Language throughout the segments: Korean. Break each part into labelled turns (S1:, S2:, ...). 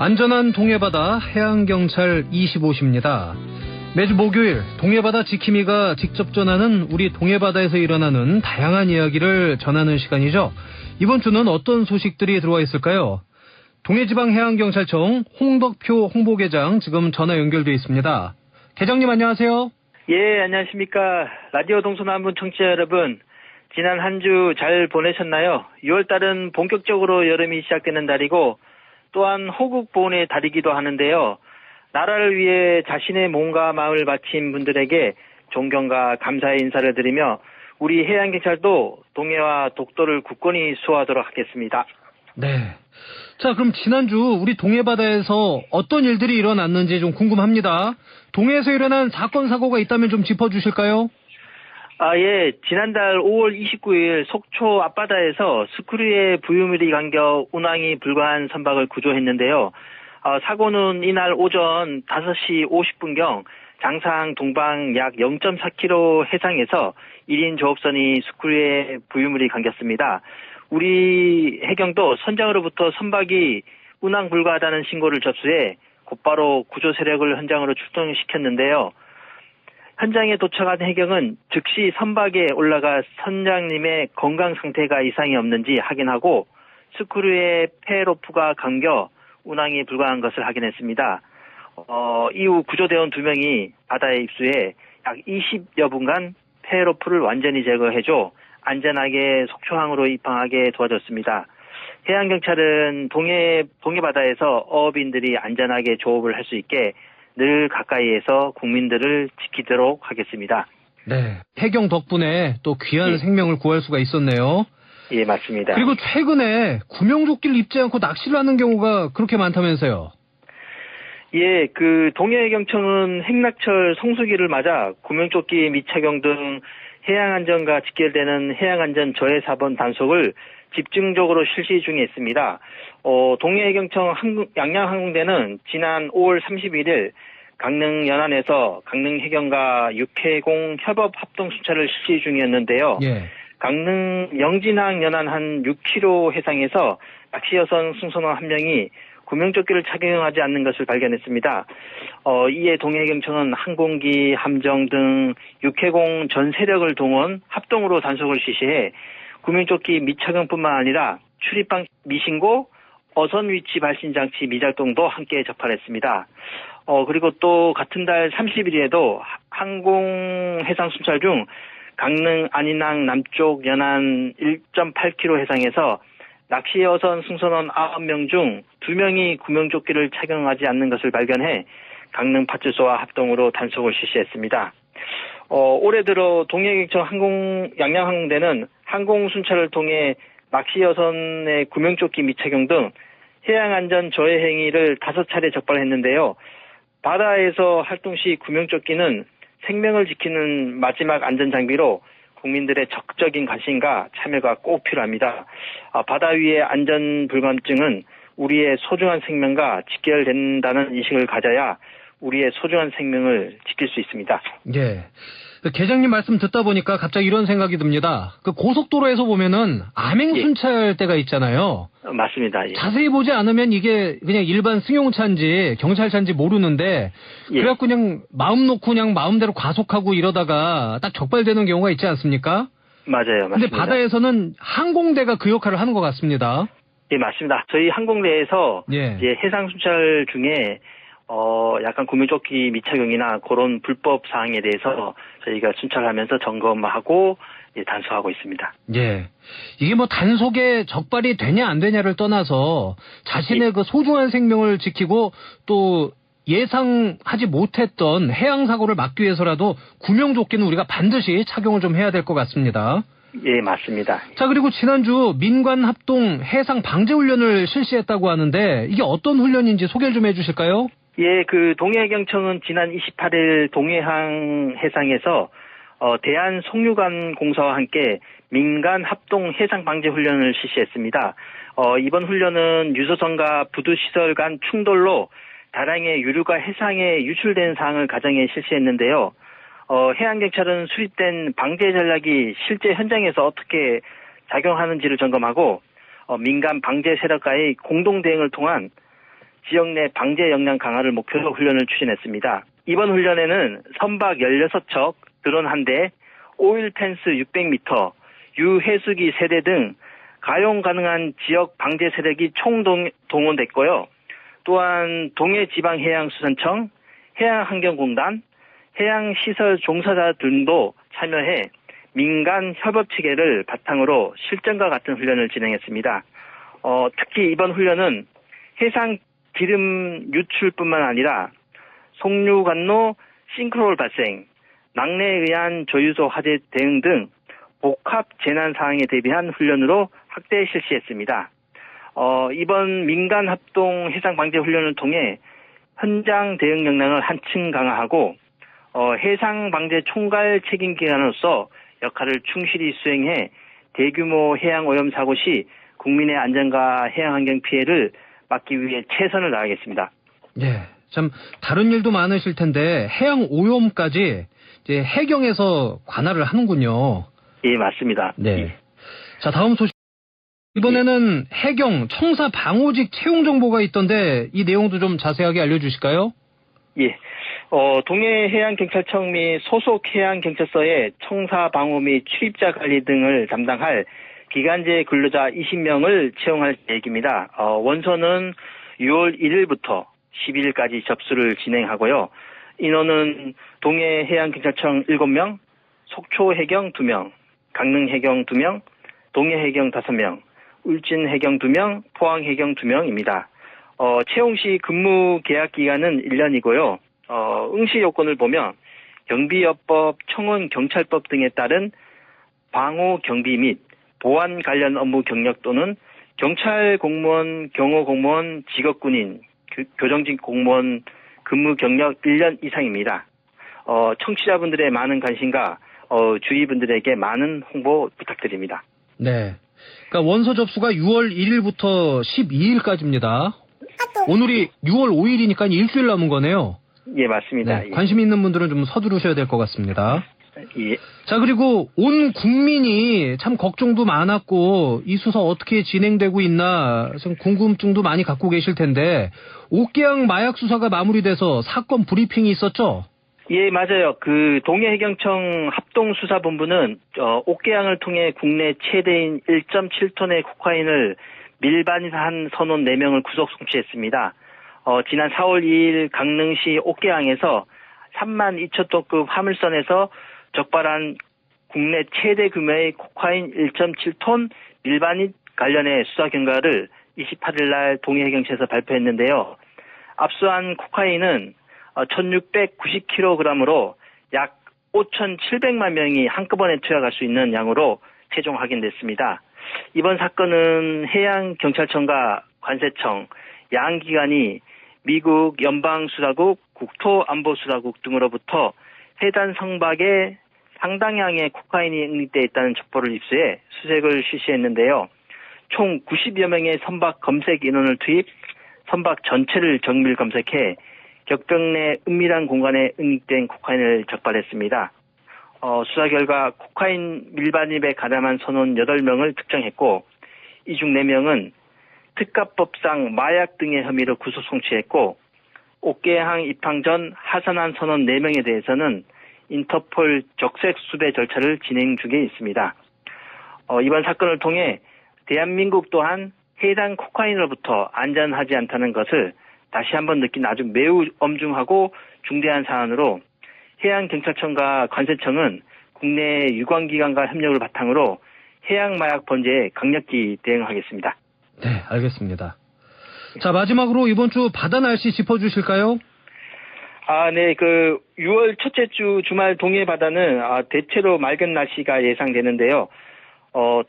S1: 안전한 동해바다 해양경찰 25시입니다. 매주 목요일 동해바다 지킴이가 직접 전하는 우리 동해바다에서 일어나는 다양한 이야기를 전하는 시간이죠. 이번 주는 어떤 소식들이 들어와 있을까요? 동해지방해양경찰청 홍덕표 홍보계장 지금 전화 연결돼 있습니다. 계장님 안녕하세요.
S2: 예, 안녕하십니까. 라디오 동서남북 청취자 여러분, 지난 한 주 잘 보내셨나요? 6월달은 본격적으로 여름이 시작되는 달이고 또한 호국보훈의 달이기도 하는데요. 나라를 위해 자신의 몸과 마음을 바친 분들에게 존경과 감사의 인사를 드리며 우리 해양경찰도 동해와 독도를 굳건히 수호하도록 하겠습니다.
S1: 네. 자, 그럼 지난주 우리 동해바다에서 어떤 일들이 일어났는지 좀 궁금합니다. 동해에서 일어난 사건, 사고가 있다면 좀 짚어주실까요?
S2: 예. 지난달 5월 29일 속초 앞바다에서 스크류의 부유물이 감겨 운항이 불가한 선박을 구조했는데요. 사고는 이날 오전 5시 50분경 장상 동방 약 0.4km 해상에서 1인 조업선이 스크류의 부유물이 감겼습니다. 우리 해경도 선장으로부터 선박이 운항 불가하다는 신고를 접수해 곧바로 구조 세력을 현장으로 출동시켰는데요. 현장에 도착한 해경은 즉시 선박에 올라가 선장님의 건강 상태가 이상이 없는지 확인하고 스크류의 폐로프가 감겨 운항이 불가한 것을 확인했습니다. 이후 구조대원 2명이 바다에 입수해 약 20여 분간 폐로프를 완전히 제거해줘 안전하게 속초항으로 입항하게 도와줬습니다. 해양경찰은 동해바다에서 어업인들이 안전하게 조업을 할 수 있게 늘 가까이에서 국민들을 지키도록 하겠습니다.
S1: 네, 해경 덕분에 또 귀한 생명을 구할 수가 있었네요.
S2: 예, 맞습니다.
S1: 그리고 최근에 구명조끼를 입지 않고 낚시를 하는 경우가 그렇게 많다면서요?
S2: 예, 동해해경청은 행락철 성수기를 맞아 구명조끼 미착용 등 해양안전과 직결되는 해양안전 저해사본 단속을 집중적으로 실시 중에 있습니다. 동해해경청 양양항공대는 지난 5월 31일 강릉 연안에서 강릉해경과 육해공 협업 합동 순찰을 실시 중이었는데요.
S1: 예.
S2: 강릉 영진항 연안 한 6km 해상에서 낚시여선 승선원 한 명이 구명조끼를 착용하지 않는 것을 발견했습니다. 이에 동해해경청은 항공기, 함정 등 육해공 전 세력을 동원 합동으로 단속을 실시해 구명조끼 미착용뿐만 아니라 출입방 미신고, 어선 위치 발신 장치 미작동도 함께 적발했습니다. 그리고 또 같은 달 30일에도 항공 해상 순찰 중 강릉 안인항 남쪽 연안 1.8km 해상에서 낚시여선 승선원 9명 중 2명이 구명조끼를 착용하지 않는 것을 발견해 강릉 파출소와 합동으로 단속을 실시했습니다. 올해 들어 동해해경청 양양항공대는 항공순찰을 통해 낚시여선의 구명조끼 미착용 등 해양안전 저해 행위를 5차례 적발했는데요. 바다에서 활동 시 구명조끼는 생명을 지키는 마지막 안전장비로 국민들의 적극적인 관심과 참여가 꼭 필요합니다. 바다 위의 안전불감증은 우리의 소중한 생명과 직결된다는 인식을 가져야 우리의 소중한 생명을 지킬 수 있습니다.
S1: 예. 계장님 말씀 듣다 보니까 갑자기 이런 생각이 듭니다. 고속도로에서 보면은 암행순찰대가 있잖아요.
S2: 맞습니다. 예.
S1: 자세히 보지 않으면 이게 그냥 일반 승용차인지 경찰차인지 모르는데 그래갖고 그냥 마음 놓고 그냥 마음대로 과속하고 이러다가 딱 적발되는 경우가 있지 않습니까?
S2: 맞아요. 맞습니다.
S1: 근데 바다에서는 항공대가 그 역할을 하는 것 같습니다.
S2: 예, 맞습니다. 저희 항공대에서 이제 해상순찰 중에 약간 구명조끼 미착용이나 그런 불법 사항에 대해서 저희가 순찰하면서 점검하고 단속하고 있습니다.
S1: 예. 이게 단속에 적발이 되냐 안 되냐를 떠나서 자신의 그 소중한 생명을 지키고 또 예상하지 못했던 해양 사고를 막기 위해서라도 구명조끼는 우리가 반드시 착용을 좀 해야 될 것 같습니다.
S2: 예, 맞습니다.
S1: 자, 그리고 지난주 민관 합동 해상 방제 훈련을 실시했다고 하는데 이게 어떤 훈련인지 소개를 좀 해주실까요?
S2: 예, 동해해경청은 지난 28일 동해항 해상에서 대한 송유관 공사와 함께 민간 합동 해상 방제 훈련을 실시했습니다. 이번 훈련은 유조선과 부두시설 간 충돌로 다량의 유류가 해상에 유출된 사항을 가정해 실시했는데요. 해양경찰은 수립된 방제 전략이 실제 현장에서 어떻게 작용하는지를 점검하고 민간 방제 세력과의 공동 대응을 통한 지역 내 방제 역량 강화를 목표로 훈련을 추진했습니다. 이번 훈련에는 선박 16척, 드론 1대, 오일 펜스 600m, 유해수기 세대 등 가용 가능한 지역 방제 세력이 총동원됐고요. 또한 동해지방해양수산청, 해양환경공단, 해양시설 종사자 등도 참여해 민간 협업 체계를 바탕으로 실전과 같은 훈련을 진행했습니다. 특히 이번 훈련은 해상 기름 유출뿐만 아니라 송류관로 싱크홀 발생, 낙뢰에 의한 조유소 화재 대응 등 복합 재난 상황에 대비한 훈련으로 확대 실시했습니다. 이번 민간 합동 해상 방제 훈련을 통해 현장 대응 역량을 한층 강화하고 해상 방제 총괄 책임 기관으로서 역할을 충실히 수행해 대규모 해양 오염 사고 시 국민의 안전과 해양 환경 피해를 막기 위해 최선을 다하겠습니다.
S1: 예, 참 다른 일도 많으실 텐데 해양 오염까지 이제 해경에서 관할을 하는군요.
S2: 예, 맞습니다.
S1: 네. 자, 다음 소식. 이번에는 해경 청사 방호직 채용 정보가 있던데 이 내용도 좀 자세하게 알려주실까요?
S2: 예. 동해해양경찰청 및 소속 해양경찰서의 청사 방호 및 출입자 관리 등을 담당할 기간제 근로자 20명을 채용할 계획입니다. 원서는 6월 1일부터 12일까지 접수를 진행하고요. 인원은 동해해양경찰청 7명, 속초해경 2명, 강릉해경 2명, 동해해경 5명, 울진해경 2명, 포항해경 2명입니다. 채용 시 근무 계약 기간은 1년이고요. 응시 요건을 보면 경비여법, 청원 경찰법 등에 따른 방호 경비 및 보안 관련 업무 경력 또는 경찰 공무원, 경호 공무원, 직업군인, 교정직 공무원 근무 경력 1년 이상입니다. 청취자분들의 많은 관심과 주위 분들에게 많은 홍보 부탁드립니다.
S1: 네. 그러니까 원서 접수가 6월 1일부터 12일까지입니다. 오늘이 6월 5일이니까 일주일 남은 거네요.
S2: 예, 맞습니다.
S1: 네, 관심 있는 분들은 좀 서두르셔야 될 것 같습니다.
S2: 예.
S1: 자, 그리고 온 국민이 참 걱정도 많았고 이 수사 어떻게 진행되고 있나 좀 궁금증도 많이 갖고 계실 텐데 옥계양 마약 수사가 마무리돼서 사건 브리핑이 있었죠?
S2: 예, 맞아요. 동해해경청 합동수사본부는 옥계양을 통해 국내 최대인 1.7톤의 코카인을 밀반입한 선원 4명을 구속 송치했습니다. 지난 4월 2일 강릉시 옥계양에서 32,000톤급 화물선에서 적발한 국내 최대 규모의 코카인 1.7톤 밀반입 관련해 수사 결과를 28일 날 동해해경청에서 발표했는데요. 압수한 코카인은 1,690kg으로 약 5,700만 명이 한꺼번에 투약할 수 있는 양으로 최종 확인됐습니다. 이번 사건은 해양경찰청과 관세청, 양기관이 미국 연방수사국, 국토안보수사국 등으로부터 해당 선박에 상당량의 코카인이 응립되어 있다는 첩보를 입수해 수색을 실시했는데요. 총 90여 명의 선박 검색 인원을 투입, 선박 전체를 정밀 검색해 격벽 내 은밀한 공간에 응입된 코카인을 적발했습니다. 수사 결과 코카인 밀반입에 가담한 선원 8명을 특정했고 이 중 4명은 특가법상 마약 등의 혐의로 구속 송치했고 옥계양 입항 전 하선한 선원 4명에 대해서는 인터폴 적색 수배 절차를 진행 중에 있습니다. 이번 사건을 통해 대한민국 또한 해당 코카인으로부터 안전하지 않다는 것을 다시 한번 느낀 아주 매우 엄중하고 중대한 사안으로 해양경찰청과 관세청은 국내 유관기관과 협력을 바탕으로 해양마약 번제에 강력히 대응하겠습니다.
S1: 네, 알겠습니다. 자, 마지막으로 이번 주 바다 날씨 짚어주실까요?
S2: 네, 6월 첫째 주 주말 동해 바다는 대체로 맑은 날씨가 예상되는데요.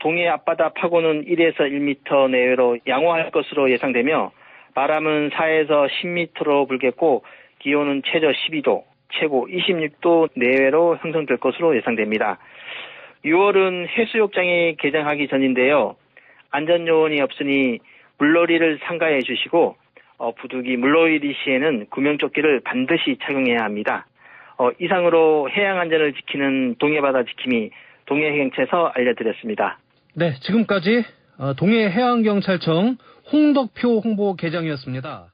S2: 동해 앞바다 파고는 1에서 1m 내외로 양호할 것으로 예상되며 바람은 4에서 10m로 불겠고 기온은 최저 12도, 최고 26도 내외로 형성될 것으로 예상됩니다. 6월은 해수욕장이 개장하기 전인데요. 안전요원이 없으니 물놀이를 삼가해 주시고 부득이 물놀이 시에는 구명조끼를 반드시 착용해야 합니다. 이상으로 해양안전을 지키는 동해바다 지킴이 동해해경청에서 알려드렸습니다.
S1: 네, 지금까지 동해해양경찰청 홍덕표 홍보계장이었습니다.